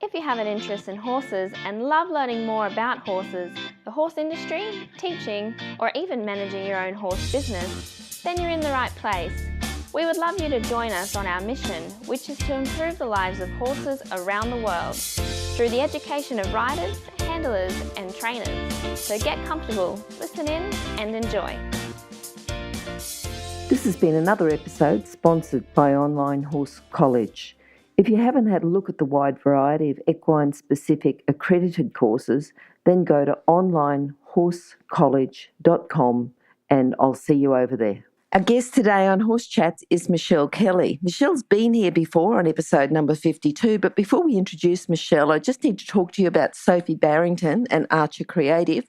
If you have an interest in horses and love learning more about horses, the horse industry, teaching, or even managing your own horse business, then you're in the right place. We would love you to join us on our mission, which is to improve the lives of horses around the world through the education of riders, handlers, and trainers. So get comfortable, listen in, and enjoy. This has been another episode sponsored by Online Horse College. If you haven't had a look at the wide variety of equine-specific accredited courses, then go to onlinehorsecollege.com and I'll see you over there. Our guest today on Horse Chats is Michelle Kelly. Michelle's been here before on episode number 52, but before we introduce Michelle, I just need to talk to you about Sophie Barrington and Archer Creative.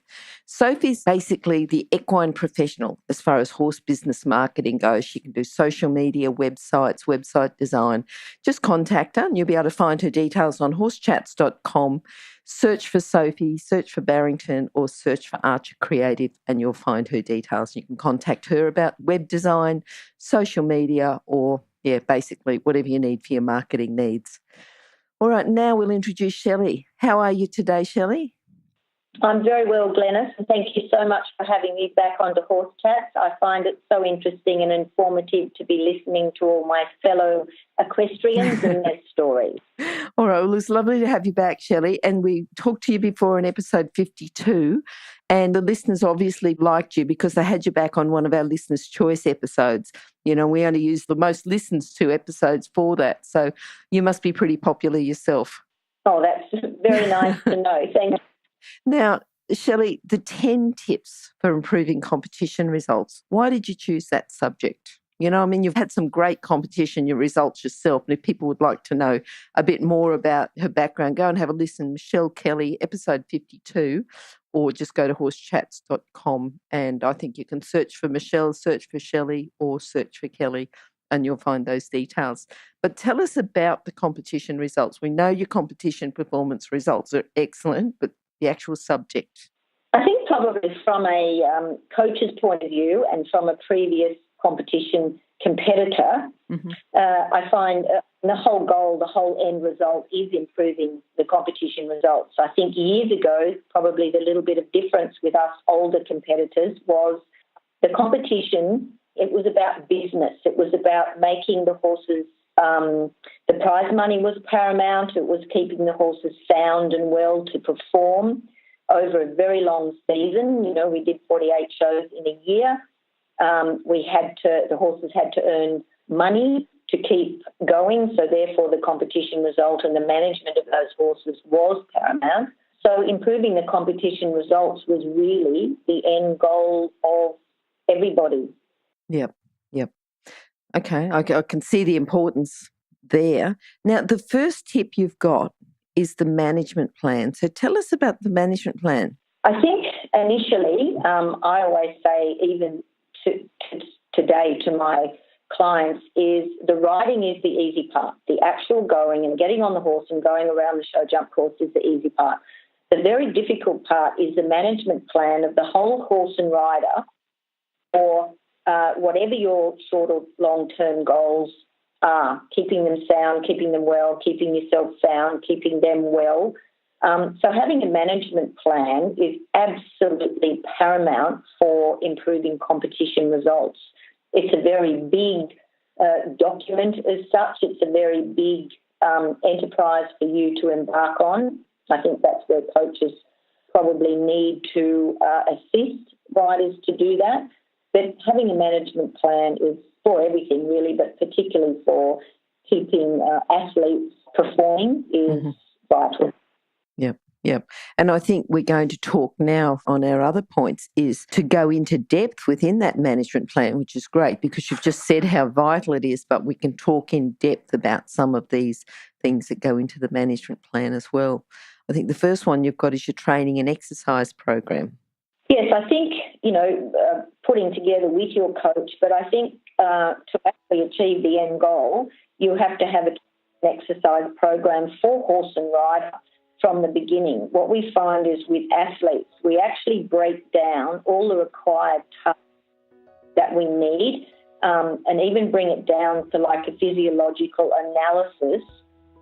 Sophie's basically the equine professional as far as horse business marketing goes. She can do social media, websites, website design. Just contact her and you'll be able to find her details on horsechats.com. Search for Sophie, search for Barrington, or search for Archer Creative and you'll find her details. You can contact her about web design, social media, or basically whatever you need for your marketing needs. All right, now we'll introduce Shelley. How are you today, Shelley? I'm very well, Glenys, and thank you so much for having me back onto Horse Chats. I find it so interesting and informative to be listening to all my fellow equestrians and their stories. All right, well, it's lovely to have you back, Shelley, and we talked to you before in episode 52, and the listeners obviously liked you because they had you back on one of our Listeners' Choice episodes. You know, we only use the most listened to episodes for that, so you must be pretty popular yourself. Oh, that's very nice to know. Thank you. Now, Shelley, the 10 tips for improving competition results. Why did you choose that subject? You know, I mean, you've had some great competition, your results yourself. And if people would like to know a bit more about her background, go and have a listen. Michelle Kelly, episode 52, or just go to horsechats.com. And I think you can search for Michelle, search for Shelley, or search for Kelly, and you'll find those details. But tell us about the competition results. We know your competition performance results are excellent, but the actual subject? I think probably from a coach's point of view and from a previous competition competitor, I find the whole goal, the whole end result is improving the competition results. I think years ago, probably the little bit of difference with us older competitors was the competition, it was about business. It was about making the horses, the prize money was paramount. It was keeping the horses sound and well to perform over a very long season. You know, we did 48 shows in a year. The horses had to earn money to keep going. So therefore the competition result and the management of those horses was paramount. So improving the competition results was really the end goal of everybody. Yep. Okay, I can see the importance there. Now, the first tip you've got is the management plan. So tell us about the management plan. I think initially, I always say, even today to my clients, is the riding is the easy part. The actual going and getting on the horse and going around the show jump course is the easy part. The very difficult part is the management plan of the whole horse and rider, or whatever your sort of long-term goals are, keeping them sound, keeping them well, keeping yourself sound, keeping them well. So having a management plan is absolutely paramount for improving competition results. It's a very big document as such. It's a very big enterprise for you to embark on. I think that's where coaches probably need to assist riders to do that. But having a management plan is for everything really, but particularly for keeping athletes performing is vital. Yep. And I think we're going to talk now on our other points is to go into depth within that management plan, which is great because you've just said how vital it is, but we can talk in depth about some of these things that go into the management plan as well. I think the first one you've got is your training and exercise program. Yes, I think, putting together with your coach, but I think to actually achieve the end goal, you have to have an exercise program for horse and rider from the beginning. What we find is with athletes, we actually break down all the required tasks that we need and even bring it down to like a physiological analysis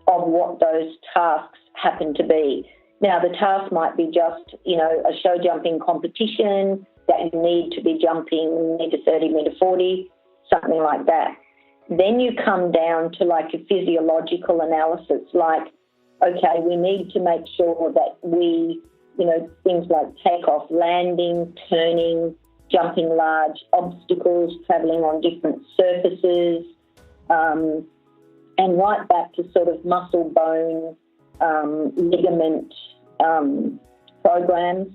of what those tasks happen to be. Now, the task might be just, a show jumping competition that you need to be jumping metre 30, metre 40, something like that. Then you come down to like a physiological analysis, like, okay, we need to make sure that we, things like takeoff, landing, turning, jumping large obstacles, travelling on different surfaces, and right back to sort of muscle, bone, ligament programs.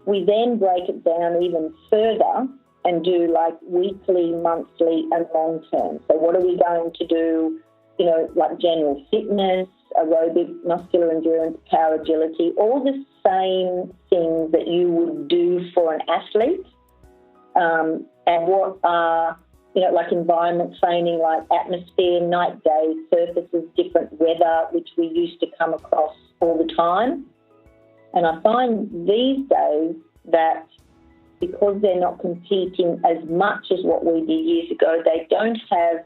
We then break it down even further and do like weekly, monthly and long term. So what are we going to do, like general fitness, aerobic, muscular endurance, power, agility, all the same things that you would do for an athlete, and what are, like environment training, like atmosphere, night, day, surfaces, different weather, which we used to come across all the time. And I find these days that because they're not competing as much as what we did years ago, they don't have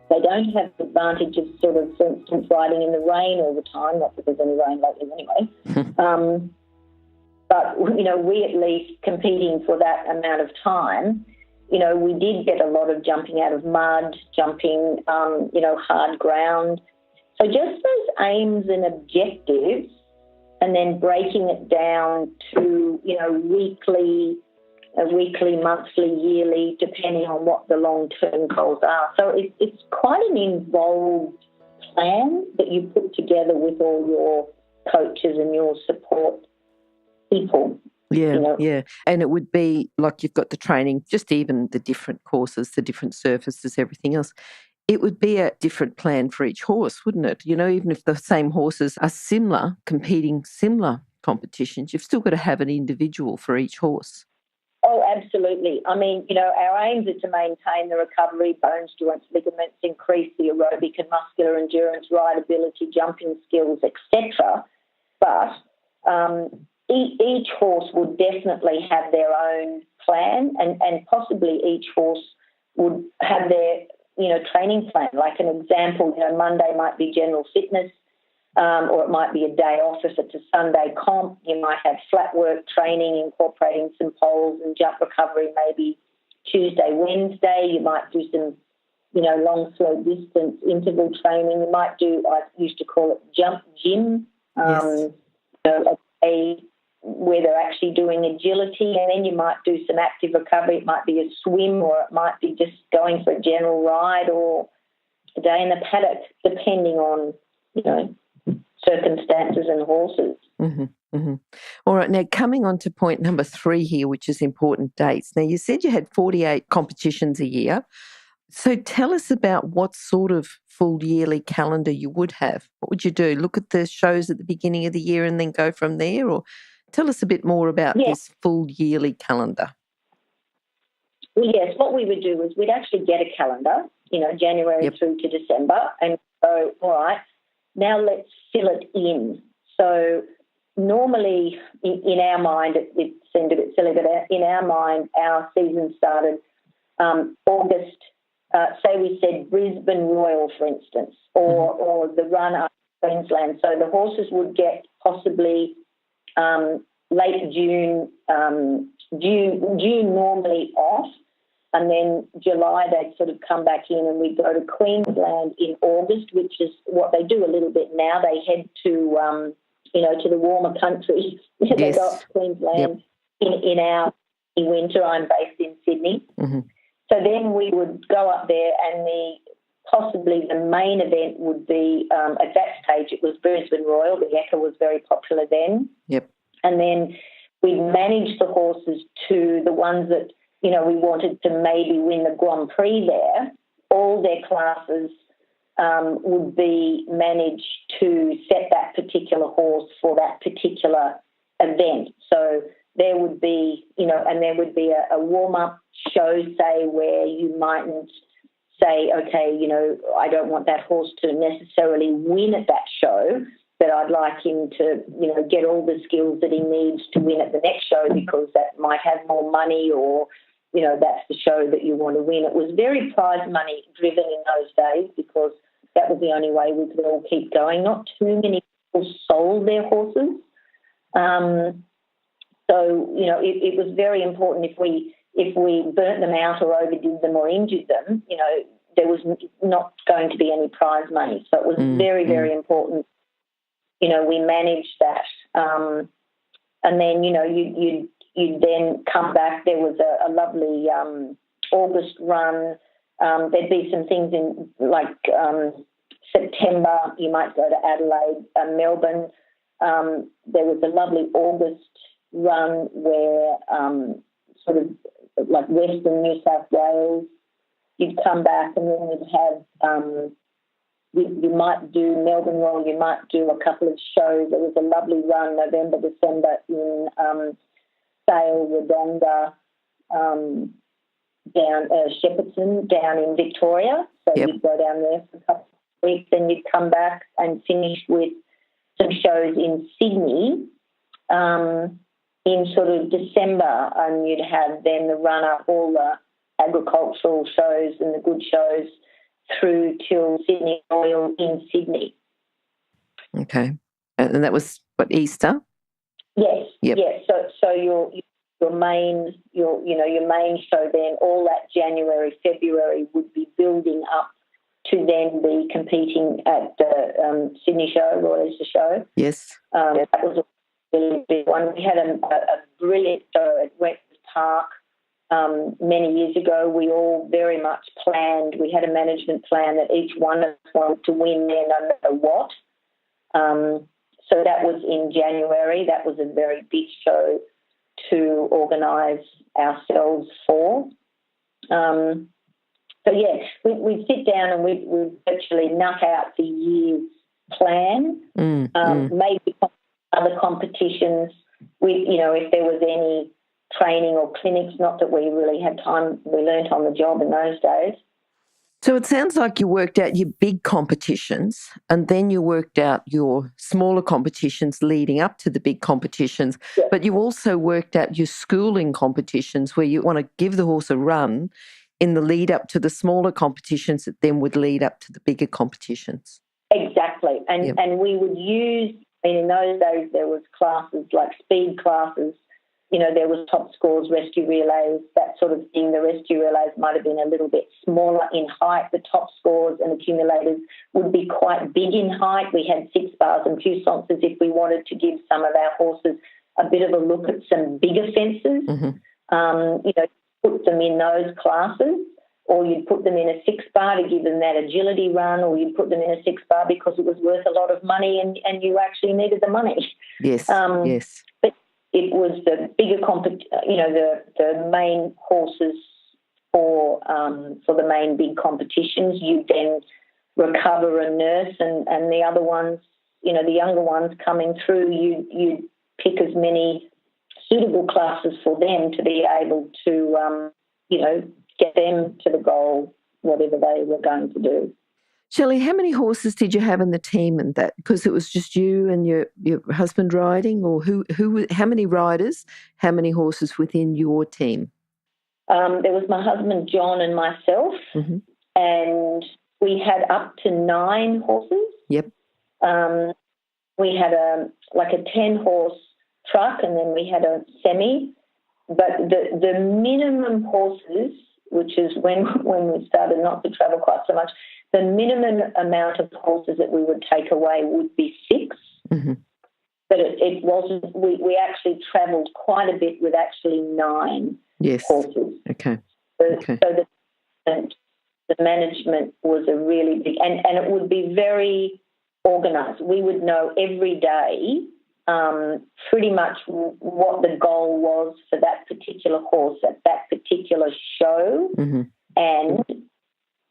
the advantage of sort of, for instance, riding in the rain all the time, not that there's any rain lately anyway. But, we at least competing for that amount of time, we did get a lot of jumping out of mud, jumping, hard ground. So just those aims and objectives, and then breaking it down to, weekly, monthly, yearly, depending on what the long-term goals are. So it's quite an involved plan that you put together with all your coaches and your support people. Yeah, yeah. And it would be like you've got the training, just even the different courses, the different surfaces, everything else. It would be a different plan for each horse, wouldn't it? Even if the same horses are similar, competing similar competitions, you've still got to have an individual for each horse. Oh, absolutely. I mean, our aims are to maintain the recovery, bones, joints, ligaments, increase the aerobic and muscular endurance, rideability, jumping skills, etc. But each horse would definitely have their own plan, and possibly each horse would have their, training plan. Like an example, Monday might be general fitness, or it might be a day off if it's a Sunday comp. You might have flat work training incorporating some poles and jump recovery maybe Tuesday, Wednesday. You might do some, long, slow distance interval training. You might do, I used to call it jump gym, where they're actually doing agility, and then you might do some active recovery. It might be a swim, or it might be just going for a general ride or a day in the paddock, depending on, circumstances and horses. Mm-hmm, mm-hmm. All right, now coming on to point number 3 here, which is important dates. Now, you said you had 48 competitions a year. So tell us about what sort of full yearly calendar you would have. What would you do? Look at the shows at the beginning of the year and then go from there? Or tell us a bit more about this full yearly calendar. Well, yes, what we would do is we'd actually get a calendar, January through to December, and go, all right, now let's fill it in. So normally in our mind, it seemed a bit silly, but in our mind, our season started August. Say we said Brisbane Royal, for instance, or the run up Queensland. So the horses would get possibly late June normally off, and then July they'd sort of come back in, and we'd go to Queensland in August, which is what they do a little bit now. They head to to the warmer countries. Yes. They go up to Queensland in our winter. I'm based in Sydney. Mm-hmm. So then we would go up there, and possibly the main event would be, at that stage it was Brisbane Royal. The Ekka was very popular then. Yep. And then we'd manage the horses to the ones that, we wanted to maybe win the Grand Prix there. All their classes would be managed to set that particular horse for that particular event. So there would be, and there would be a warm-up show, say, where you mightn't say, okay, I don't want that horse to necessarily win at that show, but I'd like him to, get all the skills that he needs to win at the next show, because that might have more money, or, that's the show that you want to win. It was very prize money driven in those days, because that was the only way we could all keep going. Not too many people sold their horses. So, you know, it was very important if we burnt them out or overdid them or injured them, you know, there was not going to be any prize money. So it was very, very important, you know, we managed that. And then, you know, you'd then come back. There was a lovely August run. There'd be some things in like September. You might go to Adelaide, Melbourne. There was a lovely August run where sort of like Western New South Wales. You'd come back and then you'd have you might do Melbourne Royal, you might do a couple of shows. There was a lovely run November, December in Sale, Wodonga, down Shepparton, down in Victoria. So you'd go down there for a couple of weeks, then you'd come back and finish with some shows in Sydney in sort of December, and you'd have then the run-up, all the agricultural shows and the good shows through till Sydney Royal in Sydney. Okay. And that was, what, Easter? Yes. Yep. Yes. So your main show then, all that January, February would be building up to then be competing at the Sydney show, Royal Easter show. Yes. That was a really big one. We had a brilliant show at Wentworth Park many years ago. We all very much planned. We had a management plan that each one of us wanted to win there no matter what. So that was in January. That was a very big show to organise ourselves for. So, yeah, we'd sit down and we'd virtually knock out the year's plan, maybe other competitions. You know, if there was any training or clinics, not that we really had time, we learnt on the job in those days. So it sounds like you worked out your big competitions and then you worked out your smaller competitions leading up to the big competitions, but you also worked out your schooling competitions where you want to give the horse a run in the lead up to the smaller competitions that then would lead up to the bigger competitions. Exactly. And we would use, I mean, in those days there was classes like speed classes. You know, there was top scores, rescue relays, that sort of thing. The rescue relays might have been a little bit smaller in height. The top scores and accumulators would be quite big in height. We had 6 bars and puissances if we wanted to give some of our horses a bit of a look at some bigger fences. You know, put them in those classes, or you'd put them in a 6 bar to give them that agility run, or you'd put them in a 6 bar because it was worth a lot of money and you actually needed the money. Yes, yes. But it was the bigger, the main horses for the main big competitions. You then recover and nurse, and the other ones, you know, the younger ones coming through, you pick as many suitable classes for them to be able to, get them to the goal, whatever they were going to do. Shelley, how many horses did you have in the team and that? Because it was just you and your husband riding, or how many riders, how many horses within your team? There was my husband, John, and myself, and we had up to 9 horses. Yep. We had a 10-horse truck, and then we had a semi. But the minimum horses, which is when we started not to travel quite so much, the minimum amount of horses that we would take away would be 6. But it wasn't. We actually travelled quite a bit with actually 9 horses. Okay. So the management was a really big, and it would be very organised. We would know every day pretty much what the goal was for that particular horse at that particular show. And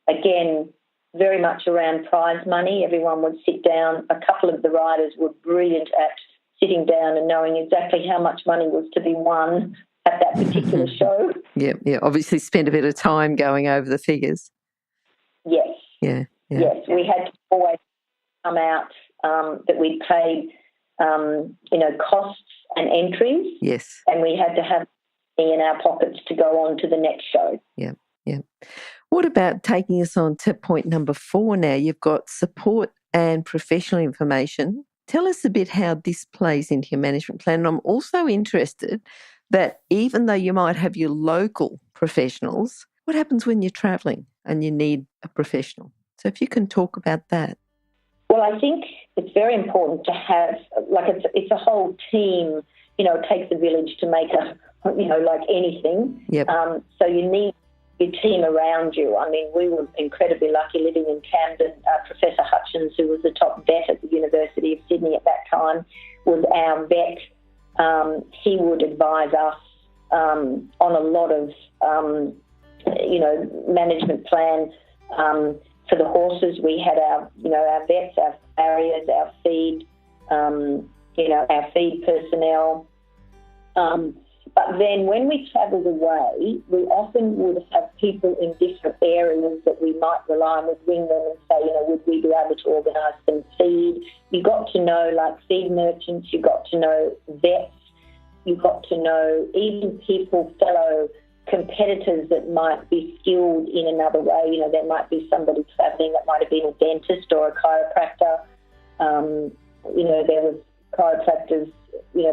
again, very much around prize money. Everyone would sit down. A couple of the riders were brilliant at sitting down and knowing exactly how much money was to be won at that particular show. Yeah. Obviously spent a bit of time going over the figures. Yes. Yeah. Yes, we had to always come out that we paid, costs and entries. Yes. And we had to have money in our pockets to go on to the next show. Yeah. What about taking us on to point number 4 now? You've got support and professional information. Tell us a bit how this plays into your management plan. And I'm also interested that even though you might have your local professionals, what happens when you're travelling and you need a professional? So if you can talk about that. Well, I think it's very important to have, it's a whole team. It takes a village to make like anything. Yep. So you need your team around you. I mean, we were incredibly lucky living in Camden. Professor Hutchins, who was the top vet at the University of Sydney at that time, was our vet. He would advise us on a lot of, management plan. For the horses, we had our vets, our farriers, our feed, our feed personnel. But then when we travelled away, we often would have people in different areas that we might rely on. We'd ring them and say, would we be able to organise some feed? You got to know, like, feed merchants, you got to know vets, you got to know even people, fellow competitors that might be skilled in another way. There might be somebody travelling that might have been a dentist or a chiropractor. There was chiropractors,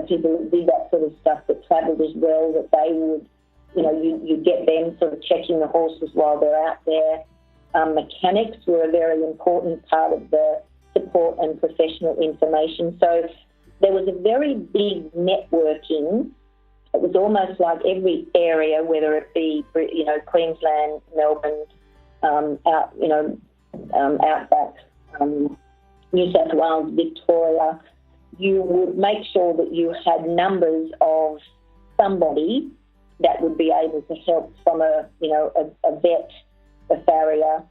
people that did that sort of stuff that travelled as well, that they would, you get them sort of checking the horses while they're out there. Mechanics were a very important part of the support and professional information. So there was a very big networking. It was almost like every area, whether it be, Queensland, Melbourne, outback, New South Wales, Victoria, you would make sure that you had numbers of somebody that would be able to help from a vet, a farrier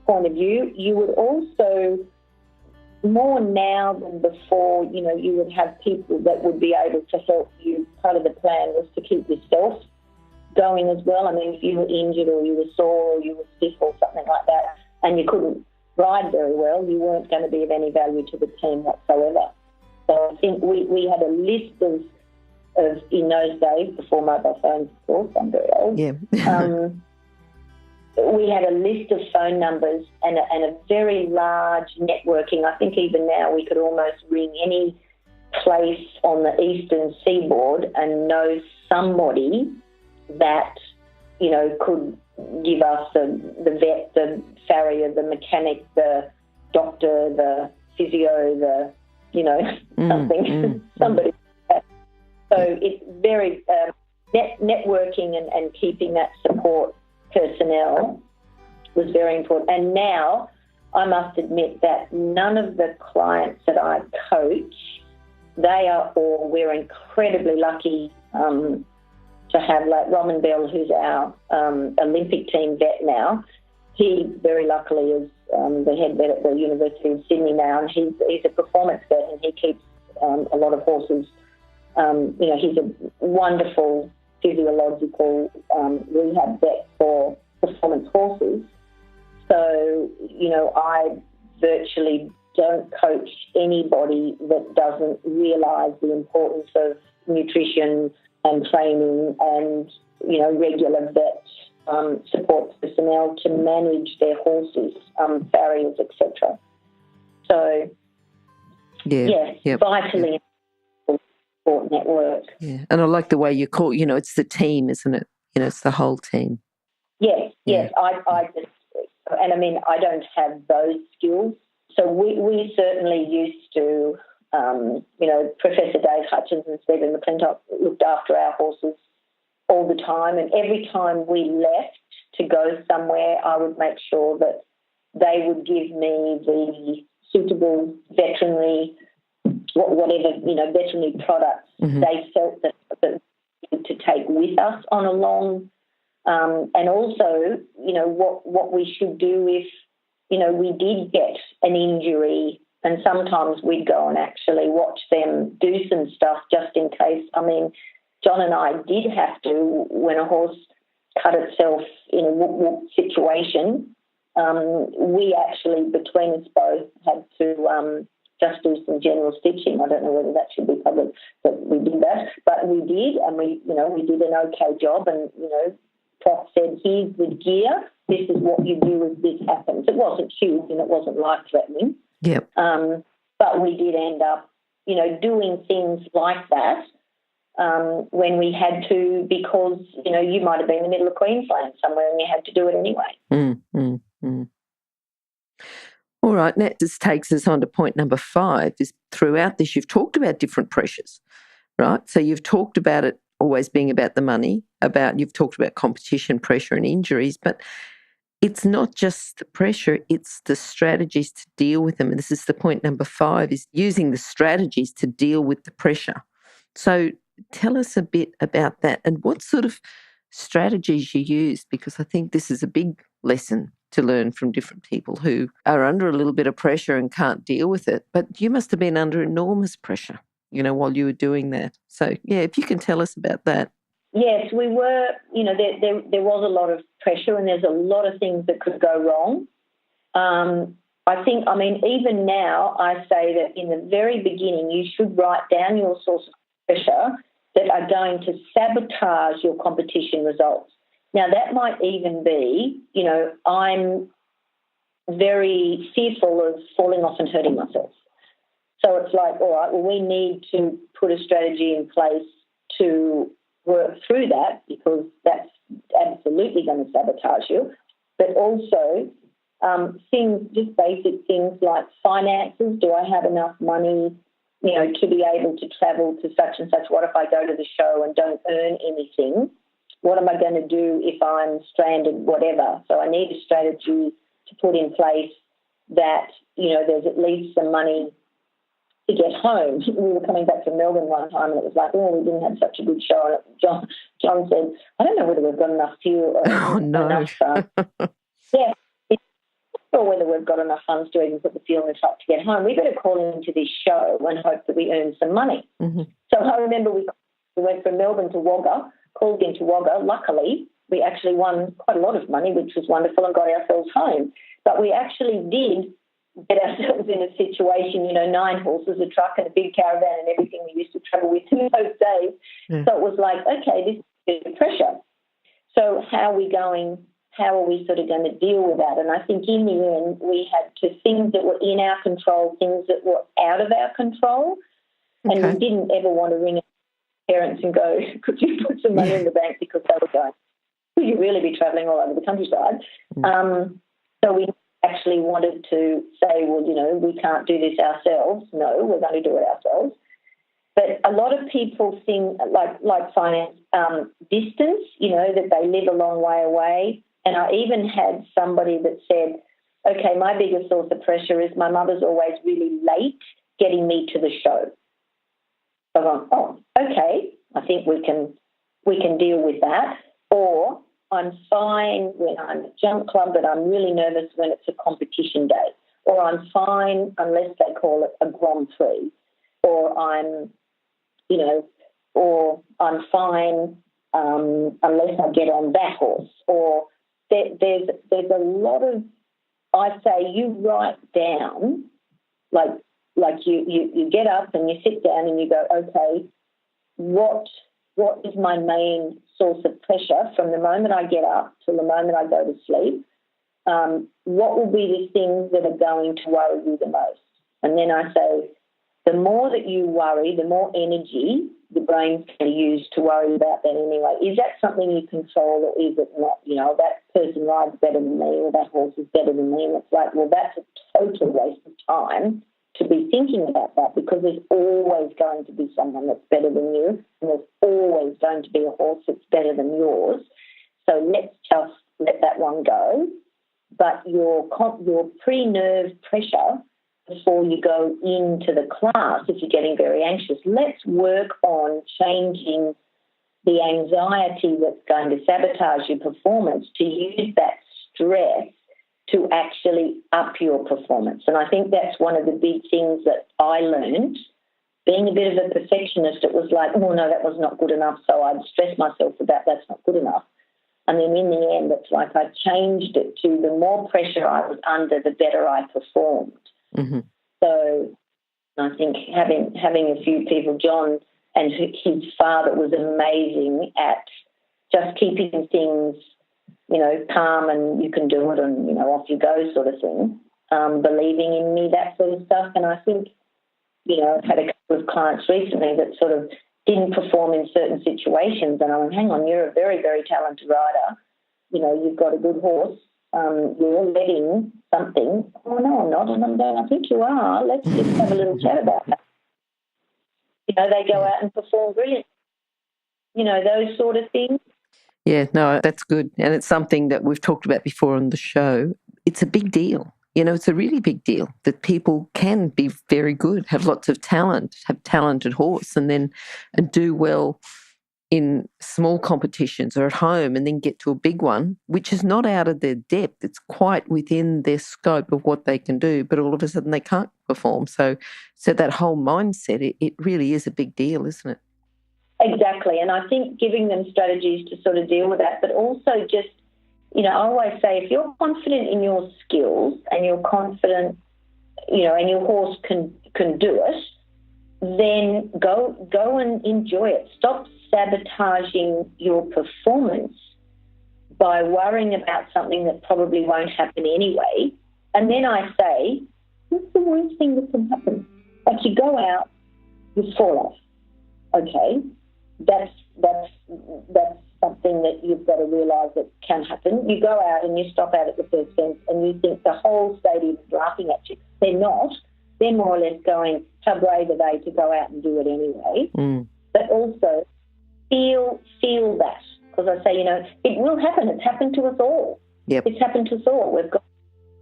point of view. You would also, more now than before, you would have people that would be able to help you. Part of the plan was to keep yourself going as well. I mean, if you were injured or you were sore or you were stiff or something like that and you couldn't ride very well, you weren't going to be of any value to the team whatsoever. So I think we had a list of in those days, before mobile phones, of course, I'm very old. Yeah. We had a list of phone numbers and a very large networking. I think even now we could almost ring any place on the eastern seaboard and know somebody that, could give us the vet, the farrier, the mechanic, the doctor, the physio, somebody. So it's very networking and keeping that support personnel was very important. And now I must admit that none of the clients that I coach, we're incredibly lucky to have, like Roman Bell, who's our Olympic team vet now. He very luckily is the head vet at the University of Sydney now, and he's a performance vet, and he keeps a lot of horses. He's a wonderful physiological rehab vet for performance horses. So, I virtually don't coach anybody that doesn't realise the importance of nutrition and training and, regular vet support personnel to manage their horses, farriers, etc. So, vitally important network. Yeah, and I like the way you call, it's the team, isn't it? It's the whole team. Yes. I don't have those skills. So we certainly used to, Professor Dave Hutchins and Stephen McClintock looked after our horses all the time, and every time we left to go somewhere, I would make sure that they would give me the suitable veterinary, veterinary products they felt that to take with us on a long, and also, what we should do if, we did get an injury, and sometimes we'd go and actually watch them do some stuff just in case. I mean, John and I did have to, when a horse cut itself in a whoop-whoop situation, we actually, between us both, had to just do some general stitching. I don't know whether that should be public, but we did that. But we did, and we did an okay job, and, prof said, here's the gear, this is what you do if this happens. It wasn't huge and it wasn't life-threatening. Yep. But we did end up, doing things like that when we had to, because, you might have been in the middle of Queensland somewhere and you had to do it anyway. All right, now this takes us on to point number 5, is throughout this you've talked about different pressures, right? So you've talked about it always being about the money, you've talked about competition, pressure and injuries, but it's not just the pressure, it's the strategies to deal with them. And this is the point number 5, is using the strategies to deal with the pressure. So tell us a bit about that and what sort of strategies you use, because I think this is a big lesson to learn from different people who are under a little bit of pressure and can't deal with it. But you must have been under enormous pressure, while you were doing that. So, yeah, if you can tell us about that. Yes, we were, there was a lot of pressure and there's a lot of things that could go wrong. Even now I say that in the very beginning you should write down your source of pressure that are going to sabotage your competition results. Now, that might even be, I'm very fearful of falling off and hurting myself. So it's like, all right, well, we need to put a strategy in place to work through that, because that's absolutely going to sabotage you. But also things, just basic things like finances. Do I have enough money, to be able to travel to such and such? What if I go to the show and don't earn anything? What am I going to do if I'm stranded, whatever? So I need a strategy to put in place that, there's at least some money to get home. We were coming back from Melbourne one time and it was like, we didn't have such a good show. And John said, I don't know whether we've got enough fuel or enough yeah, or whether we've got enough funds to even put the fuel in the truck to get home. We better call into this show and hope that we earn some money. Mm-hmm. So I remember we went from Melbourne to Wagga, called into Wagga. Luckily, we actually won quite a lot of money, which was wonderful, and got ourselves home. But we actually did get ourselves in a situation, 9 horses, a truck and a big caravan and everything we used to travel with in those days. Yeah. So it was like, okay, this is pressure. So how are we sort of going to deal with that? And I think in the end we had to things that were in our control, things that were out of our control. Okay. And we didn't ever want to ring our parents and go, could you put some money in the bank, because they were going, could you really be travelling all over the countryside? So we actually wanted to say, well, we can't do this ourselves. No, we're going to do it ourselves. But a lot of people think, like finance, distance, that they live a long way away. And I even had somebody that said, okay, my biggest source of pressure is my mother's always really late getting me to the show. So I'm going, oh, okay, I think we can deal with that. Or I'm fine when I'm at jump club, but I'm really nervous when it's a competition day. Or I'm fine unless they call it a Grand Prix. Or I'm fine unless I get on that horse. Or there's a lot of, I say, you write down, like you get up and you sit down and you go, okay, what is my main source of pressure from the moment I get up till the moment I go to sleep? What will be the things that are going to worry you the most? And then I say, the more that you worry, the more energy the brain's going to use to worry about that anyway. Is that something you control, or is it not? That person rides better than me, or that horse is better than me. And it's like, well, that's a total waste of time to be thinking about that, because there's always going to be someone that's better than you, and there's always going to be a horse that's better than yours. So let's just let that one go. But your pre-nerve pressure before you go into the class, if you're getting very anxious, let's work on changing the anxiety that's going to sabotage your performance, to use that stress to actually up your performance. And I think that's one of the big things that I learned. Being a bit of a perfectionist, it was like, oh, no, that was not good enough, so I'd stress myself about that's not good enough. And then in the end, it's like I changed it to the more pressure I was under, the better I performed. Mm-hmm. So I think having a few people, John and his father was amazing at just keeping things, calm and you can do it and, off you go sort of thing, believing in me, that sort of stuff. And I think, I've had a couple of clients recently that sort of didn't perform in certain situations, and I went, hang on, you're a very, very talented rider. You've got a good horse. You're letting something. Oh, no, I'm not. And I'm going, I think you are. Let's just have a little chat about that. They go out and perform brilliantly. Those sort of things. Yeah, no, that's good. And it's something that we've talked about before on the show. It's a big deal. It's a really big deal that people can be very good, have lots of talent, have talented horse, and do well in small competitions or at home and then get to a big one, which is not out of their depth. It's quite within their scope of what they can do, but all of a sudden they can't perform. So that whole mindset, it really is a big deal, isn't it? Exactly. And I think giving them strategies to sort of deal with that, but also just, I always say if you're confident in your skills and you're confident, and your horse can do it, then go and enjoy it. Stop sabotaging your performance by worrying about something that probably won't happen anyway. And then I say, what's the worst thing that can happen? Like you go out, you fall off. Okay, that's something that you've got to realise that can happen. You go out and you stop out at the first fence and you think the whole stadium is laughing at you. They're not. They're more or less going, how brave are they to go out and do it anyway? Mm. But also feel that. Because I say, it will happen. It's happened to us all. Yep. It's happened to us all. We've got,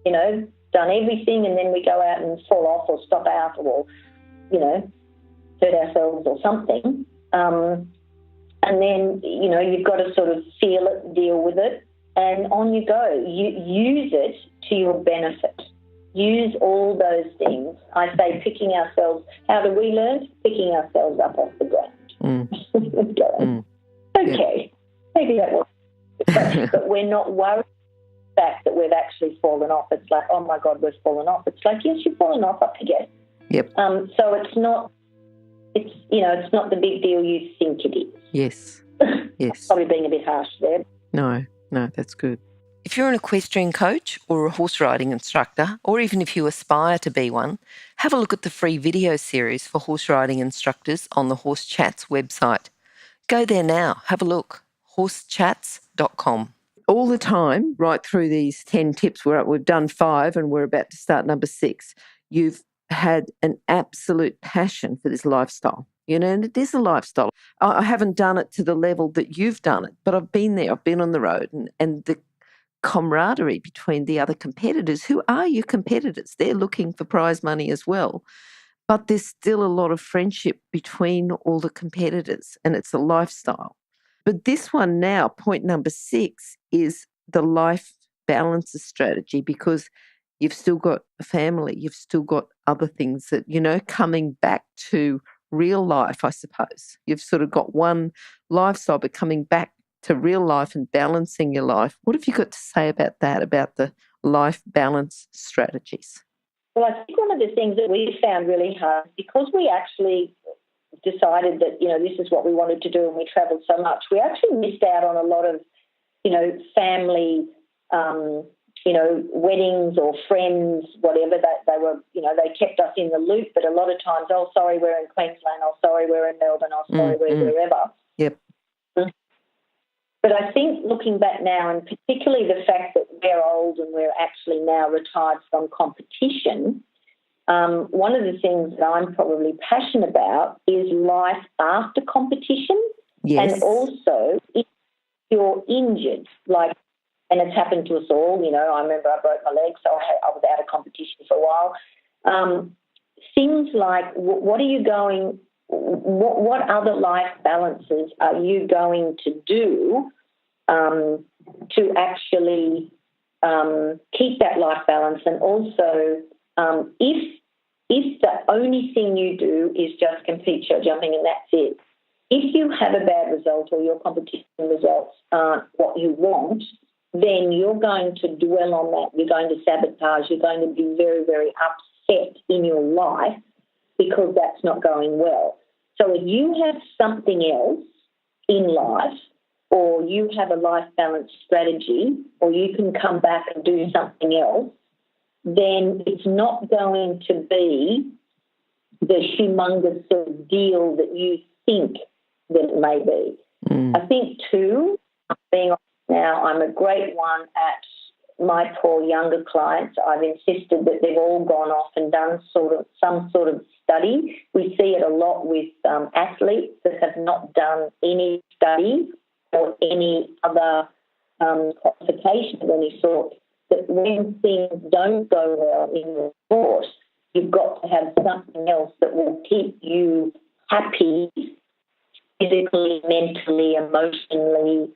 done everything and then we go out and fall off or stop out or, hurt ourselves or something. And then, you've got to sort of feel it, deal with it, and on you go. You use it to your benefit. Use all those things. I say picking ourselves, how do we learn? Picking ourselves up off the ground. Mm. Okay, maybe that was but we're not worried about the fact that we've actually fallen off. It's like, oh, my God, we've fallen off. It's like, yes, you've fallen off, I guess. Yep. So it's not the big deal you think it is. Yes. Yes. Probably being a bit harsh there. No, that's good. If you're an equestrian coach or a horse riding instructor, or even if you aspire to be one, have a look at the free video series for horse riding instructors on the Horse Chats website. Go there now, have a look, horsechats.com. All the time, right through these 10 tips, we've done 5 and we're about to start number 6, you've had an absolute passion for this lifestyle. And it is a lifestyle. I haven't done it to the level that you've done it, but I've been there. I've been on the road and the camaraderie between the other competitors. Who are your competitors? They're looking for prize money as well. But there's still a lot of friendship between all the competitors, and it's a lifestyle. But this one now, point number 6, is the life balance strategy, because you've still got a family, you've still got other things that, coming back to real life, I suppose. You've sort of got one lifestyle, but coming back to real life and balancing your life. What have you got to say about that, about the life balance strategies? Well, I think one of the things that we found really hard, because we actually decided that, this is what we wanted to do and we travelled so much, we actually missed out on a lot of, family, weddings or friends, whatever, that they were, they kept us in the loop, but a lot of times, oh, sorry, we're in Queensland, oh, sorry, we're in Melbourne, oh, sorry, we're wherever. Yep. But I think looking back now, and particularly the fact that we're old and we're actually now retired from competition, one of the things that I'm probably passionate about is life after competition. Yes. And also if you're injured, and it's happened to us all, I remember I broke my leg, so I was out of competition for a while. Things like what other life balances are you going to do to actually keep that life balance? And also, if the only thing you do is just compete show jumping and that's it, if you have a bad result or your competition results aren't what you want, then you're going to dwell on that. You're going to sabotage. You're going to be very, very upset in your life because that's not going well. So if you have something else in life or you have a life balance strategy, or you can come back and do something else, then it's not going to be the humongous sort of deal that you think that it may be. I think too, being honest now, I'm a great one at my poor younger clients. I've insisted that they've all gone off and done some sort of study. We see it a lot with athletes that have not done any study or any other qualification of any sort, that when things don't go well in your sport, you've got to have something else that will keep you happy physically, mentally, emotionally,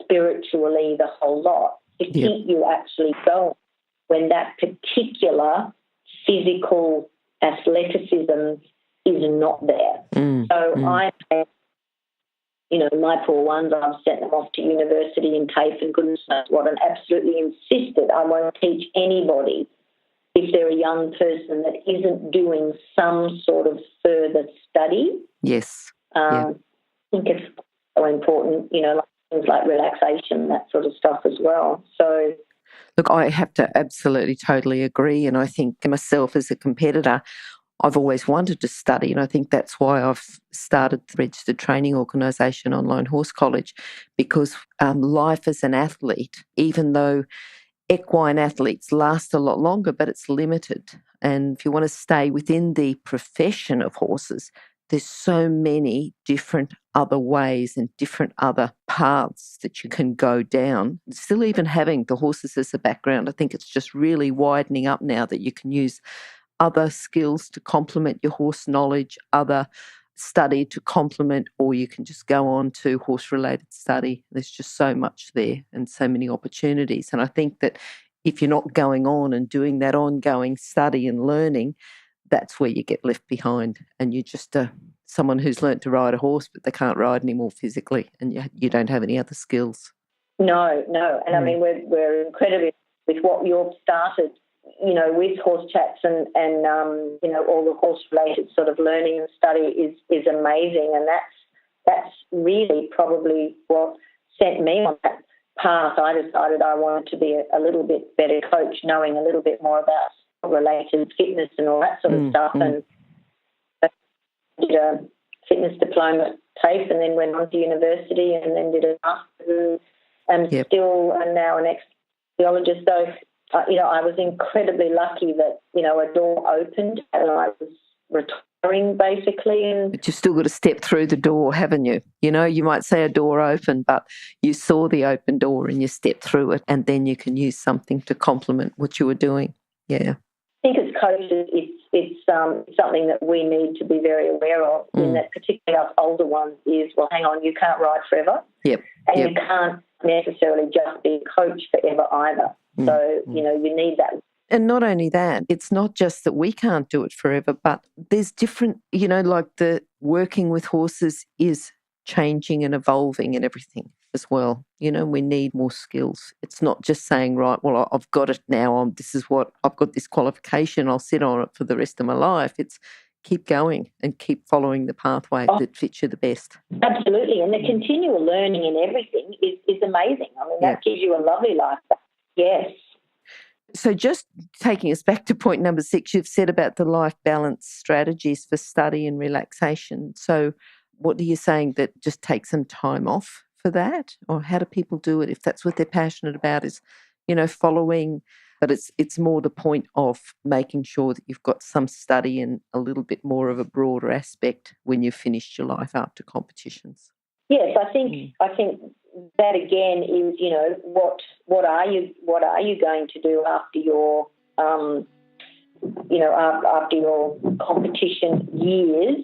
spiritually, the whole lot, to keep you actually going when that particular physical athleticism is not there. I, my poor ones, I've sent them off to university in TAFE and goodness knows what, and absolutely insisted I won't teach anybody if they're a young person that isn't doing some sort of further study. Yes. I think it's so important, like things like relaxation, that sort of stuff as well. So, look, I have to absolutely totally agree. And I think myself as a competitor, I've always wanted to study. And I think that's why I've started the registered training organisation, Online Horse College, because life as an athlete, even though equine athletes last a lot longer, but it's limited. And if you want to stay within the profession of horses, there's so many different other ways and different other paths that you can go down. Still even having the horses as a background, I think it's just really widening up now that you can use other skills to complement your horse knowledge, other study to complement, or you can just go on to horse-related study. There's just so much there and so many opportunities. And I think that if you're not going on and doing that ongoing study and learning, that's where you get left behind, and you're just someone who's learnt to ride a horse but they can't ride anymore physically, and you don't have any other skills. No. And I mean, we're incredibly with what you've started, with horse chats and all the horse-related sort of learning and study is amazing, and that's really probably what sent me on that path. I decided I wanted to be a little bit better coach, knowing a little bit more about related fitness and all that sort of stuff, and did a fitness diploma at TAFE and then went on to university and then did a master's and still am now an ex-physiologist. So, I was incredibly lucky that, a door opened and I was retiring basically. But you've still got to step through the door, haven't you? You might say a door open, but you saw the open door and you stepped through it, and then you can use something to complement what you were doing. Yeah. I think as coaches, it's something that we need to be very aware of, in that particularly us older ones is, well, hang on, you can't ride forever. Yep. And you can't necessarily just be a coach forever either. So, you need that. And not only that, it's not just that we can't do it forever, but there's different, like the working with horses is changing and evolving and everything as well. We need more skills. It's not just saying, right, well, I've got it now. This is what I've got, this qualification. I'll sit on it for the rest of my life. It's keep going and keep following the pathway that fits you the best. Absolutely. And the continual learning in everything is amazing. I mean, that gives you a lovely life. Yes. So just taking us back to point number 6, you've said about the life balance strategies for study and relaxation. So what are you saying, that just take some time off for that? Or how do people do it if that's what they're passionate about, is, following, but it's more the point of making sure that you've got some study and a little bit more of a broader aspect when you've finished your life after competitions? Yes, I think that again is, what are you going to do after your after your competition years?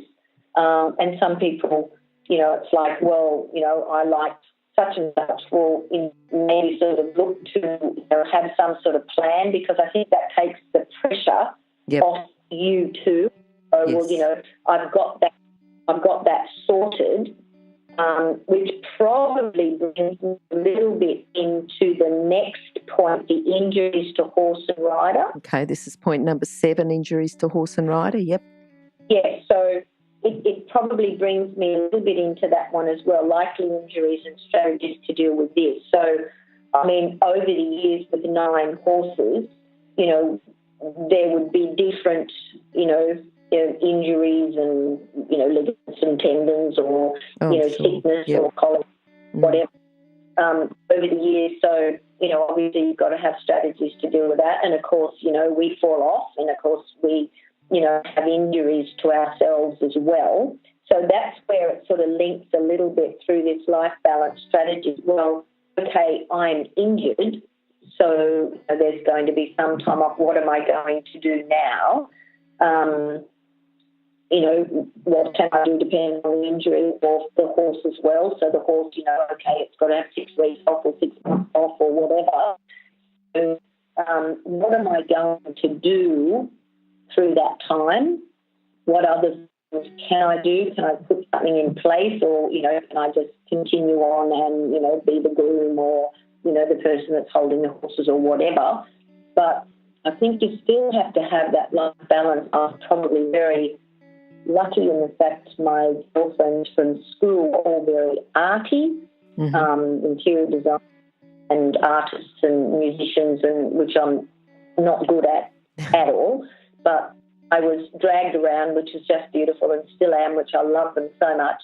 And some people, it's like, well, I like such and such. Well, maybe sort of look to have some sort of plan, because I think that takes the pressure off you too. So, well, I've got that sorted. Which probably brings a little bit into the next point, the injuries to horse and rider. Okay, this is point number 7, injuries to horse and rider. Yep. Yeah, so it probably brings me a little bit into that one as well, likely injuries and strategies to deal with this. So, I mean, over the years with 9 horses, you know, there would be different, injuries and, ligaments and tendons or, sickness or colic, whatever, over the years. So, obviously you've got to have strategies to deal with that. And, of course, we fall off and, of course, we, have injuries to ourselves as well. So that's where it sort of links a little bit through this life balance strategy. Well, okay, I'm injured, so there's going to be some time off. What am I going to do now? What can I do depending on the injury of the horse as well? So the horse, okay, it's got to have 6 weeks off or 6 months off or whatever. So, what am I going to do through that time? What other things can I do? Can I put something in place or, can I just continue on and, be the groom or, the person that's holding the horses or whatever? But I think you still have to have that life balance. I'm probably very lucky in the fact my girlfriends from school are all very arty, interior design and artists and musicians, and which I'm not good at all. But I was dragged around, which is just beautiful, and still am, which I love them so much.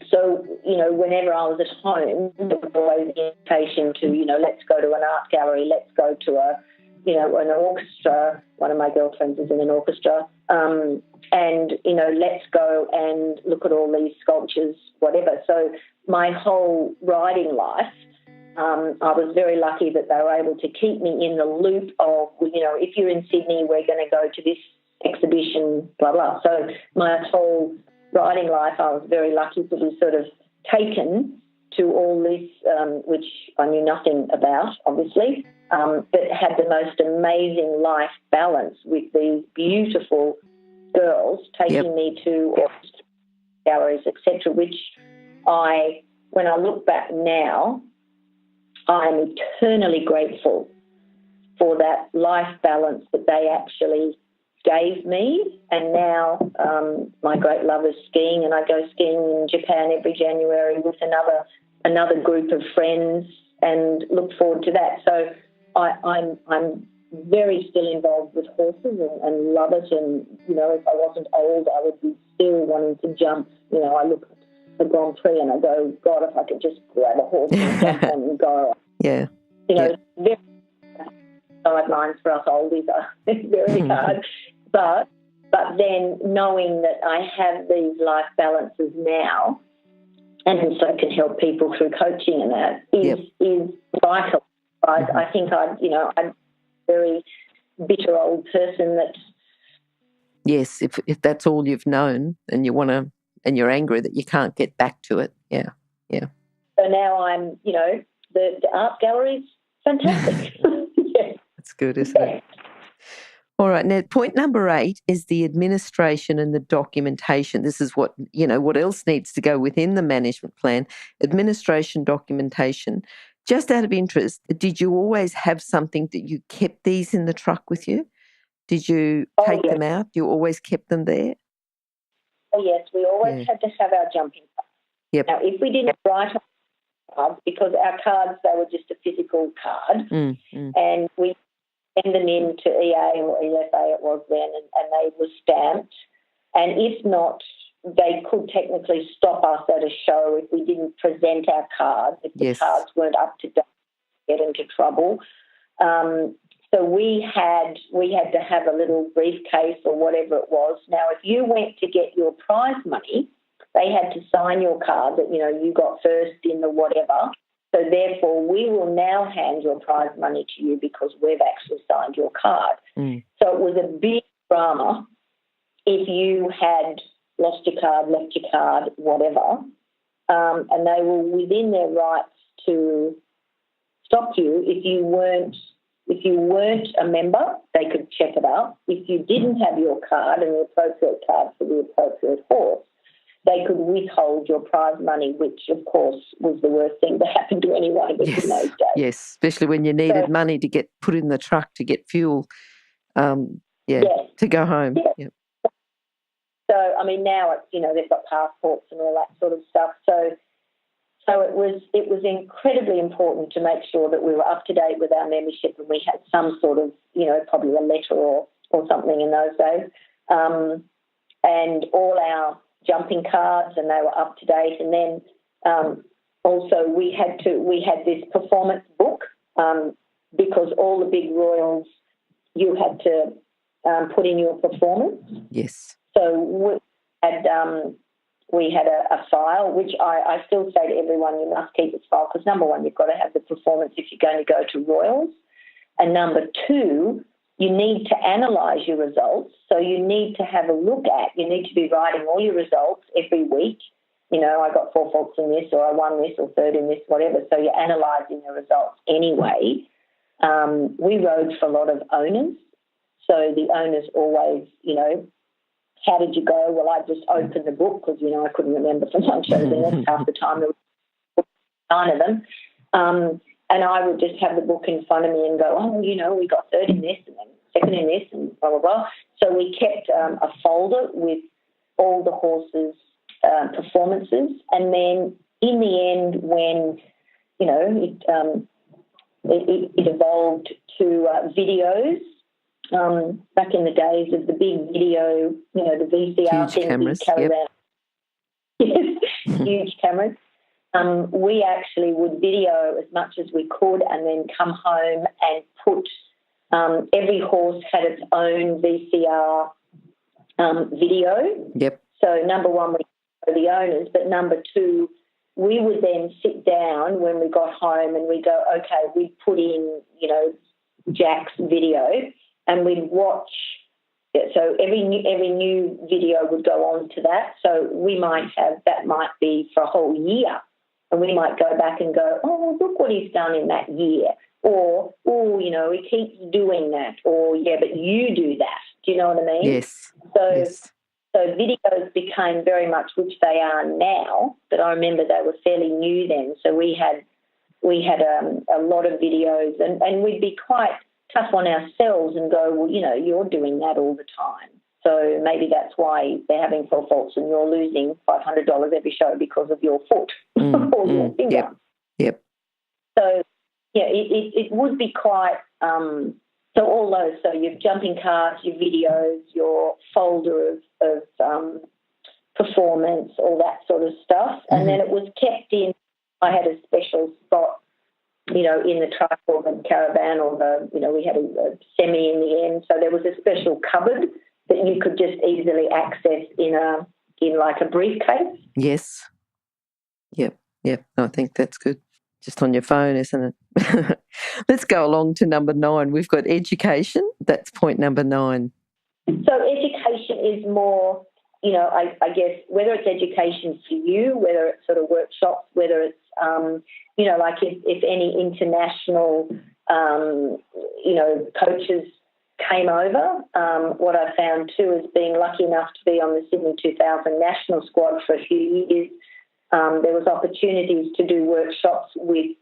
So, whenever I was at home, there was always the invitation to, let's go to an art gallery, let's go to an orchestra. One of my girlfriends is in an orchestra. And, let's go and look at all these sculptures, whatever. So my whole riding life, I was very lucky that they were able to keep me in the loop of, if you're in Sydney, we're going to go to this exhibition, blah, blah. So my whole riding life, I was very lucky to be sort of taken to all this, which I knew nothing about, obviously, but had the most amazing life balance with these beautiful girls taking me to galleries, etc., which when I look back now, I'm eternally grateful for that life balance that they actually gave me. And now my great love is skiing, and I go skiing in Japan every January with another group of friends and look forward to that. So I'm very still involved with horses and love it. And, if I wasn't old, I would be still wanting to jump. I look at the Grand Prix and I go, God, if I could just grab a horse and jump on and go. Yeah. Very sidelines for us oldies are very hard. But then knowing that I have these life balances now and also can help people through coaching and that is vital. I think I'm a very bitter old person that... Yes, if that's all you've known and you want to, and you're angry that you can't get back to it. Yeah. So now I'm, the art gallery's fantastic. Yeah. That's good, isn't it? All right. Now, point number 8 is the administration and the documentation. This is what else needs to go within the management plan. Administration, documentation. Just out of interest, did you always have something that you kept these in the truck with you? Did you take them out? You always kept them there? Oh, yes. We always had to have our jumping cards. Yep. Now, if we didn't write on cards, because our cards, they were just a physical card, and we send them in to EA or EFA it was then, and they were stamped. And if not, they could technically stop us at a show if we didn't present our cards, if the cards weren't up to date, get into trouble. So we had to have a little briefcase or whatever it was. Now, if you went to get your prize money, they had to sign your card that, you got first in the whatever. So therefore, we will now hand your prize money to you because we've actually signed your card. So it was a big drama if you had lost your card, left your card, whatever, and they were within their rights to stop you if you weren't a member. They could check it out. If you didn't have your card and the appropriate card for the appropriate horse, they could withhold your prize money, which, of course, was the worst thing that happened to anyone in those days. Yes, especially when you needed money to get put in the truck to get fuel, to go home. Yeah. Yep. So, I mean, now it's, they've got passports and all that sort of stuff. So it was incredibly important to make sure that we were up to date with our membership and we had some sort of, probably a letter or something in those days. And all our jumping cards, and they were up to date. And then also we had this performance book because all the big royals, you had to put in your performance. Yes. So we had a file, which I still say to everyone, you must keep this file because, number one, you've got to have the performance if you're going to go to royals. And number two, you need to analyse your results. So you need to have a look at, you need to be writing all your results every week. I got 4 faults in this, or I won this, or third in this, whatever. So you're analysing your results anyway. We rode for a lot of owners. So the owners always, how did you go? Well, I just opened the book because, I couldn't remember from one show to the next half the time. There were 9 of them. And I would just have the book in front of me and go, oh, we got third in this and then second in this and blah, blah, blah. So we kept a folder with all the horses' performances. And then in the end, when, it evolved to videos, back in the days of the big video, the VCR huge thing, cameras, big caravan. Yes, huge cameras. We actually would video as much as we could and then come home and put every horse had its own VCR video. Yep. So, number one, we were the owners, but number two, we would then sit down when we got home and we go, okay, we'd put in, Jack's video and we'd watch. So every new video would go on to that. So that might be for a whole year. And we might go back and go, oh, look what he's done in that year. Or, oh, he keeps doing that. Or, yeah, but you do that. Do you know what I mean? Yes. So videos became very much, which they are now, but I remember they were fairly new then. So we had a lot of videos and we'd be quite tough on ourselves and go, well, you're doing that all the time. So maybe that's why they're having 4 faults and you're losing $500 every show because of your foot or your finger. Yep. So, yeah, it would be quite so all those, so your jumping cards, your videos, your folder of performance, all that sort of stuff. And then it was kept in, I had a special spot, in the truck or the caravan or we had a semi in the end. So there was a special cupboard that you could just easily access in like a briefcase. Yes. Yep. I think that's good. Just on your phone, isn't it? Let's go along to number 9. We've got education. That's point number 9. So education is more, I guess, whether it's education for you, whether it's sort of workshops, whether it's, like if any international, coaches came over. What I found too is being lucky enough to be on the Sydney 2000 national squad for a few years. There was opportunities to do workshops with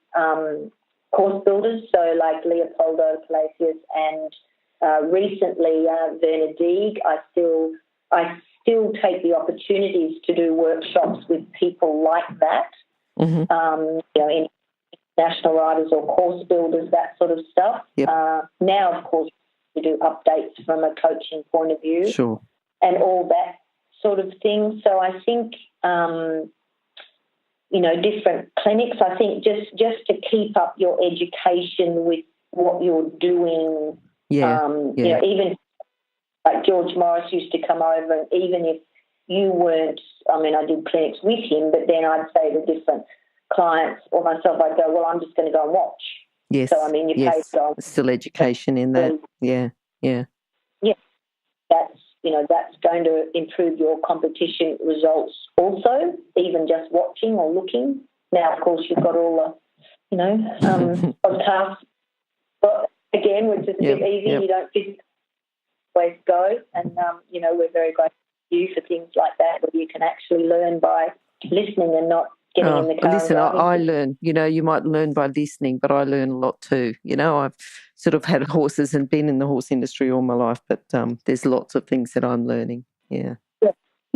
course builders, so like Leopoldo Palacios and recently Werner Deeg. I still take the opportunities to do workshops with people like that, international riders or course builders, that sort of stuff. Yep. Now, of course, we do updates from a coaching point of view, sure, and all that sort of thing. So I think, different clinics. I think just to keep up your education with what you're doing. Even like George Morris used to come over, and even if you weren't, I did clinics with him, but then I'd say to different clients or myself, I'd go, well, I'm just going to go and watch. Yes. So, you pay to go. Still education in that. Yeah. Yeah. That's going to improve your competition results also, even just watching or looking. Now, of course, you've got all the, podcasts. But again, which is a bit easy. You don't physically always go. And, we're very grateful to you for things like that, where you can actually learn by listening and not getting in the car. Listen, I learn. You might learn by listening, but I learn a lot too. I've sort of had horses and been in the horse industry all my life, but there's lots of things that I'm learning. Yeah.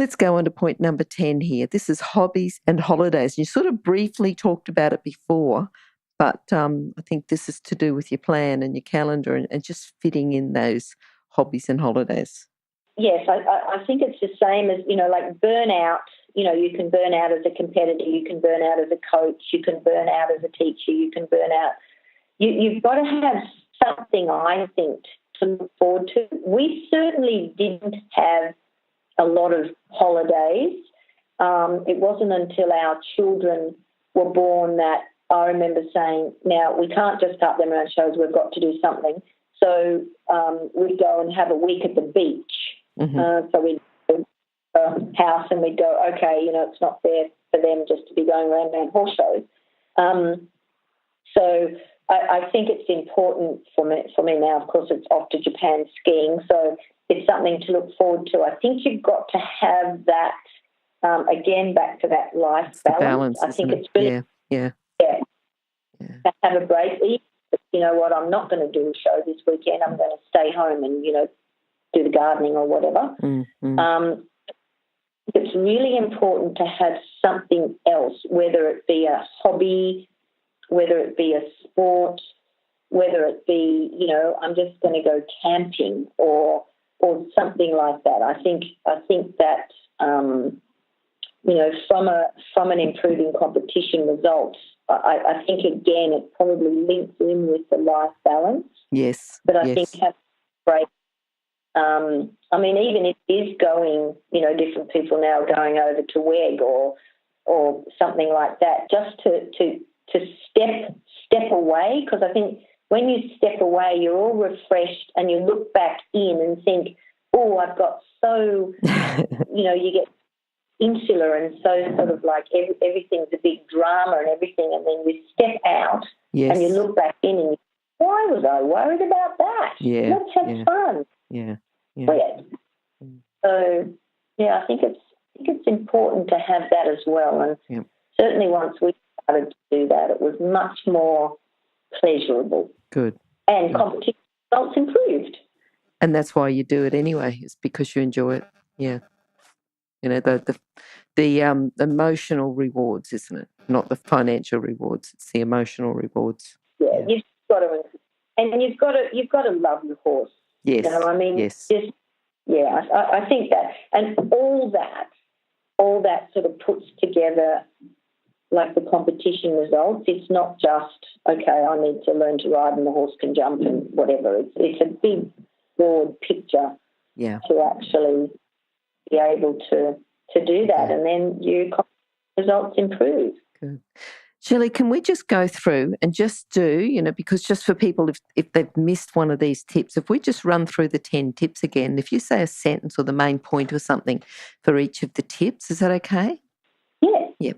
Let's go on to point number 10 here. This is hobbies and holidays. You sort of briefly talked about it before, but I think this is to do with your plan and your calendar and just fitting in those hobbies and holidays. Yes, I think it's the same as, like burnout. You can burn out as a competitor, you can burn out as a coach, you can burn out as a teacher, you can burn out. You've got to have something, I think, to look forward to. We certainly didn't have a lot of holidays. It wasn't until our children were born that I remember saying, now, we can't just cut them around shows, we've got to do something. So we'd go and have a week at the beach. Mm-hmm. So we'd go to a house and we'd go, okay, it's not fair for them just to be going around horse shows. So I think it's important for me now. Of course, it's off to Japan skiing, so it's something to look forward to. I think you've got to have that, again, back to that life balance. I think it's really, yeah. To have a break. You know what, I'm not going to do a show this weekend. I'm going to stay home and, do the gardening or whatever. Mm-hmm. It's really important to have something else, whether it be a hobby, whether it be a sport, whether it be, I'm just going to go camping or something like that. I think that, from an improving competition results, I think, again, it probably links in with the life balance. Yes. But I think have break. Even if it is going, different people now are going over to WEG or something like that, just to step away, because I think when you step away, you're all refreshed and you look back in and think, oh, I've got so, you get insular and so sort of like everything's a big drama and everything, and then you step out and you look back in and why was I worried about that? Yeah. Let's have fun. Yeah. So, I think it's important to have that as well. And certainly once we started to do that, it was much more pleasurable. Good. And competition results improved. And that's why you do it anyway. It's because you enjoy it. Yeah. The emotional rewards, isn't it? Not the financial rewards. It's the emotional rewards. Yeah. You've got to, and you've got to love your horse. Yes. Yes. I think that, and all that sort of puts together like the competition results. It's not just, okay, I need to learn to ride and the horse can jump and whatever. It's a big, broad picture to actually be able to do that, and then your results improve. Good. Shelley, can we just go through and just do, because just for people, if they've missed one of these tips, if we just run through the 10 tips again, if you say a sentence or the main point or something for each of the tips, is that okay? Yeah. Yeah.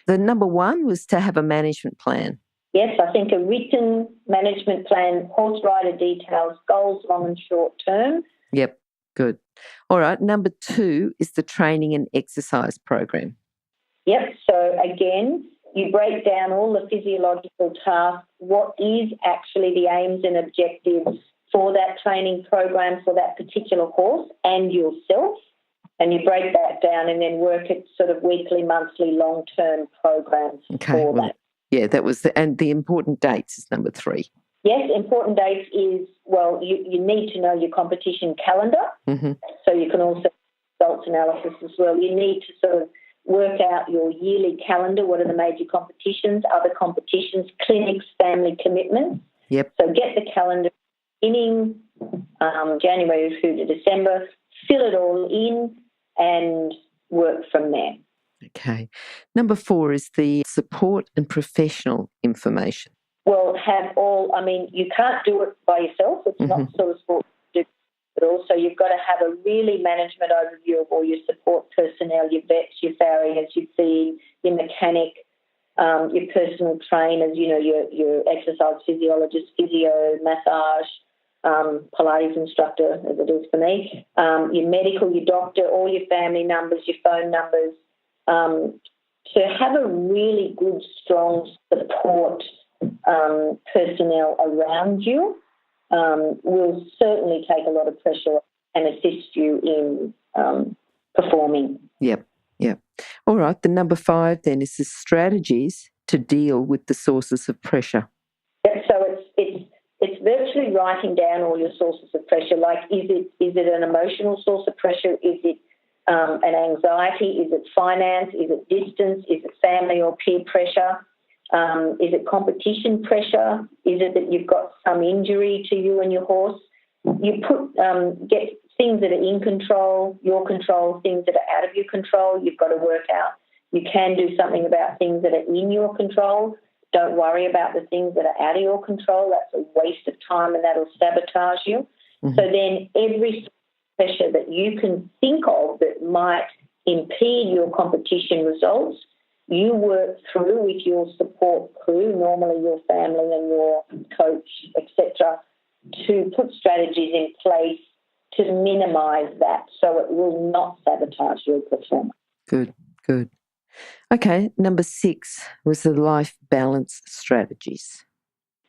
The number one was to have a management plan. Yes, I think a written management plan, horse rider details, goals long and short term. Yep, good. All right, number two is the training and exercise program. Yep, so again, you break down all the physiological tasks, what is actually the aims and objectives for that training program for that particular horse and yourself, and you break that down and then work at sort of weekly, monthly, long-term programs for that. Yeah, that was and the important dates is number three. Yes, important dates is, you need to know your competition calendar, mm-hmm. so you can also do results analysis as well. You need to sort of work out your yearly calendar, what are the major competitions, other competitions, clinics, family commitments. Yep. So get the calendar beginning January through to December, fill it all in and work from there. Okay. Number four is the support and professional information. Well, you can't do it by yourself. It's mm-hmm. not sort of sport to do, but also you've got to have a really management overview of all your support personnel, your vets, your farriers, your feed, your mechanic, your personal trainers, your exercise physiologist, physio, massage, Pilates instructor, as it is for me, your medical, your doctor, all your family numbers, your phone numbers. To have a really good, strong support personnel around you will certainly take a lot of pressure and assist you in performing. All right, the number 5 then is the strategies to deal with the sources of pressure. Yep, so it's virtually writing down all your sources of pressure. Like, is it an emotional source of pressure? Is it an anxiety? Is it finance? Is it distance? Is it family or peer pressure? Is it competition pressure? Is it that you've got some injury to you and your horse? You get things that are in control, your control, things that are out of your control. You've got to work out. You can do something about things that are in your control. Don't worry about the things that are out of your control. That's a waste of time and that'll sabotage you. Mm-hmm. So then every pressure that you can think of that might impede your competition results, you work through with your support crew, normally your family and your coach, etc., to put strategies in place to minimise that so it will not sabotage your performance. Good. Okay, number 6 was the life balance strategies.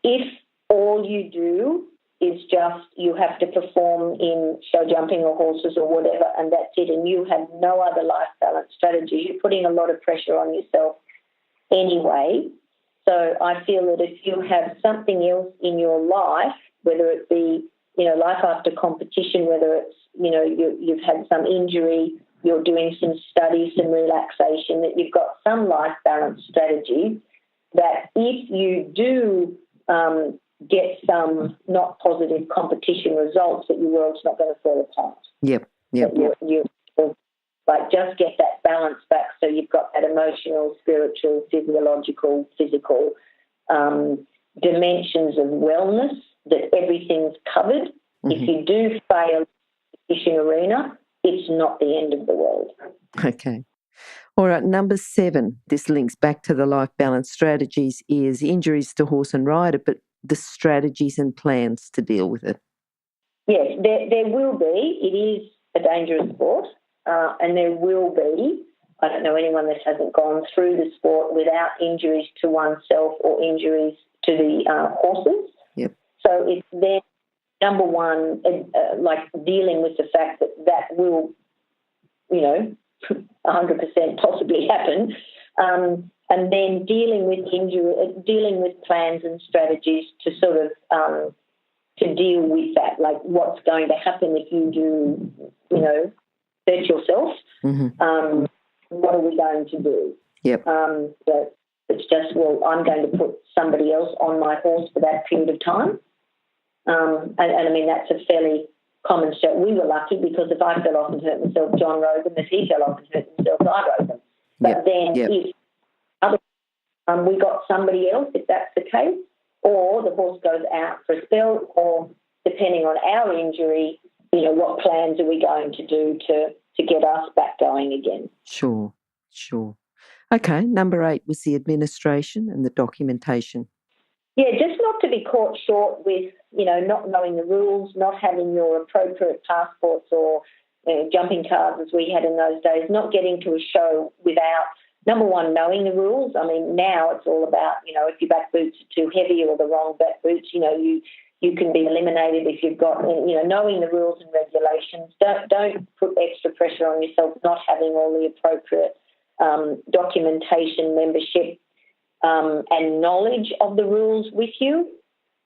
If all you do is just you have to perform in show jumping or horses or whatever and that's it, and you have no other life balance strategies, you're putting a lot of pressure on yourself anyway. So I feel that if you have something else in your life, whether it be, life after competition, whether it's, you've had some injury, you're doing some study, some relaxation, that you've got some life balance strategy that if you do get some not positive competition results, that your world's not going to fall apart. Yep. You just get that balance back so you've got that emotional, spiritual, physiological, physical dimensions of wellness, that everything's covered. Mm-hmm. If you do fail in the competition arena, it's not the end of the world. Okay. All right, number 7, this links back to the life balance strategies, is injuries to horse and rider, but the strategies and plans to deal with it. Yes, there will be. It is a dangerous sport, and there will be. I don't know anyone that hasn't gone through the sport without injuries to oneself or injuries to the horses. Yep. So it's then, number one, dealing with the fact that will, 100% possibly happen, and then dealing with injury, dealing with plans and strategies to sort of to deal with that, like what's going to happen if you do, hurt yourself. Mm-hmm. What are we going to do? Yep. So it's just, I'm going to put somebody else on my horse for that period of time. And I mean, that's a fairly common step. We were lucky because if I fell off and hurt myself, John rode them. If he fell off and hurt himself, I rode them. But if we got somebody else, if that's the case, or the horse goes out for a spell, or depending on our injury, what plans are we going to do to get us back going again? Sure. Okay, number 8 was the administration and the documentation. Yeah, just not to be caught short with, not knowing the rules, not having your appropriate passports or jumping cards as we had in those days, not getting to a show without, number one, knowing the rules. I mean, now it's all about, if your back boots are too heavy or the wrong back boots, you can be eliminated if you've got, knowing the rules and regulations. Don't put extra pressure on yourself not having all the appropriate documentation, membership, and knowledge of the rules with you.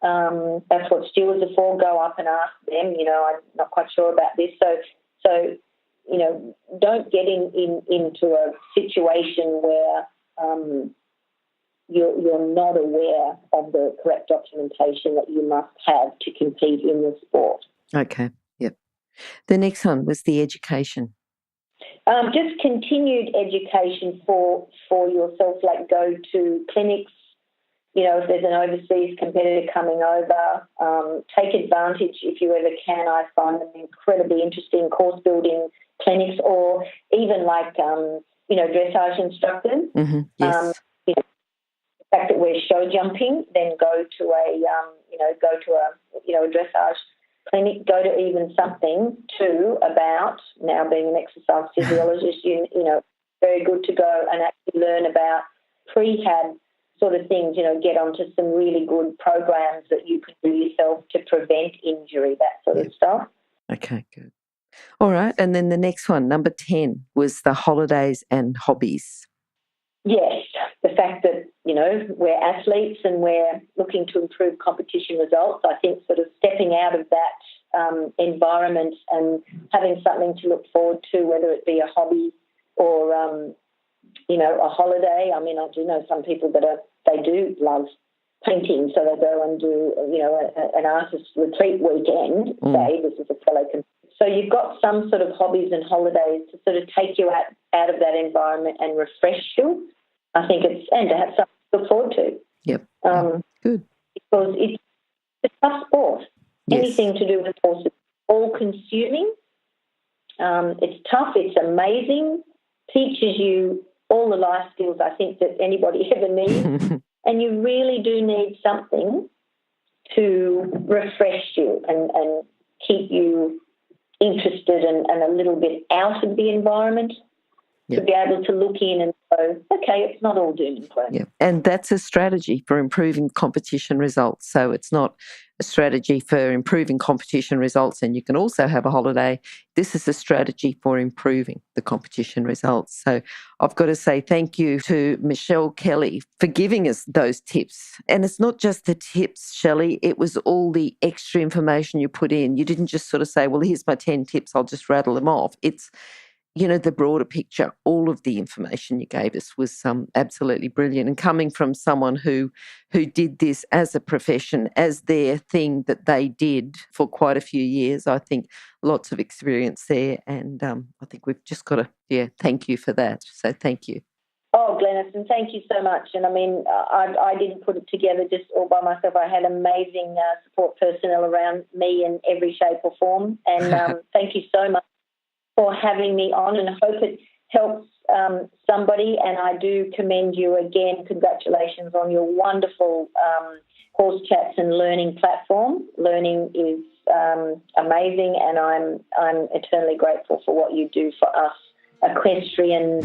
That's what stewards are for. Go up and ask them. I'm not quite sure about this. So don't get into a situation where you're not aware of the correct documentation that you must have to compete in the sport. Okay, yep. The next one was the education. Just continued education for yourself, like go to clinics, if there's an overseas competitor coming over, take advantage if you ever can. I find them incredibly interesting, course building clinics, or even like, dressage instructors. Mm-hmm. Yes. The fact that we're show jumping, then go to a dressage clinic, go to even something too about, now being an exercise physiologist, very good to go and actually learn about prehab sort of things, get onto some really good programs that you can do yourself to prevent injury, that sort of stuff. Okay, good. All right. And then the next one, number 10, was the holidays and hobbies. Yes, the fact that, we're athletes and we're looking to improve competition results. I think sort of stepping out of that environment and having something to look forward to, whether it be a hobby or, a holiday. I mean, I do know some people that they do love painting, so they go and do, an artist retreat weekend, say, this is a fellow. So you've got some sort of hobbies and holidays to sort of take you out of that environment and refresh you. I think and to have something to look forward to. Yep. Good. Because it's a tough sport. Yes. Anything to do with horses, all-consuming. It's tough. It's amazing. Teaches you all the life skills I think that anybody ever needs. And you really do need something to refresh you and keep you interested and a little bit out of the environment. To be able to look in and go, okay, it's not all doom and gloom. Yeah, and that's a strategy for improving competition results. So it's not a strategy for improving competition results and you can also have a holiday. This is a strategy for improving the competition results. So I've got to say thank you to Michelle Kelly for giving us those tips. And it's not just the tips, Shelley, it was all the extra information you put in. You didn't just sort of say, well, here's my 10 tips, I'll just rattle them off. It's the broader picture, all of the information you gave us was absolutely brilliant. And coming from someone who did this as a profession, as their thing that they did for quite a few years, I think lots of experience there. And I think we've just got to, thank you for that. So thank you. Oh, Glenys, and thank you so much. And I mean, I didn't put it together just all by myself. I had amazing support personnel around me in every shape or form. And thank you so much for having me on, and I hope it helps somebody. And I do commend you again. Congratulations on your wonderful Horse Chats and Learning platform. Learning is amazing, and I'm eternally grateful for what you do for us equestrian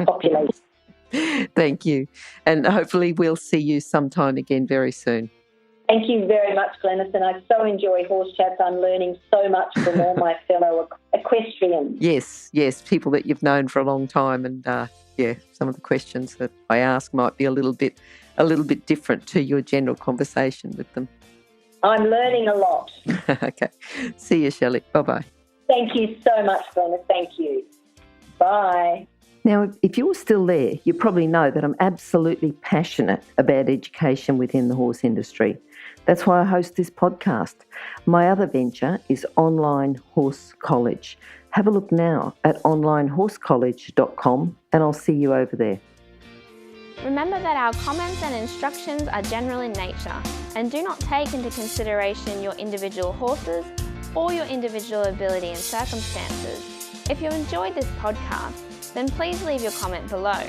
population. Thank you. And hopefully we'll see you sometime again very soon. Thank you very much, Glenys, and I so enjoy Horse Chats. I'm learning so much from all my fellow equestrians. Yes, people that you've known for a long time, and some of the questions that I ask might be a little bit different to your general conversation with them. I'm learning a lot. Okay, see you, Shelley. Bye-bye. Thank you so much, Glenys. Thank you. Bye. Now, if you're still there, you probably know that I'm absolutely passionate about education within the horse industry. That's why I host this podcast. My other venture is Online Horse College. Have a look now at onlinehorsecollege.com and I'll see you over there. Remember that our comments and instructions are general in nature and do not take into consideration your individual horses or your individual ability and circumstances. If you enjoyed this podcast, then please leave your comment below.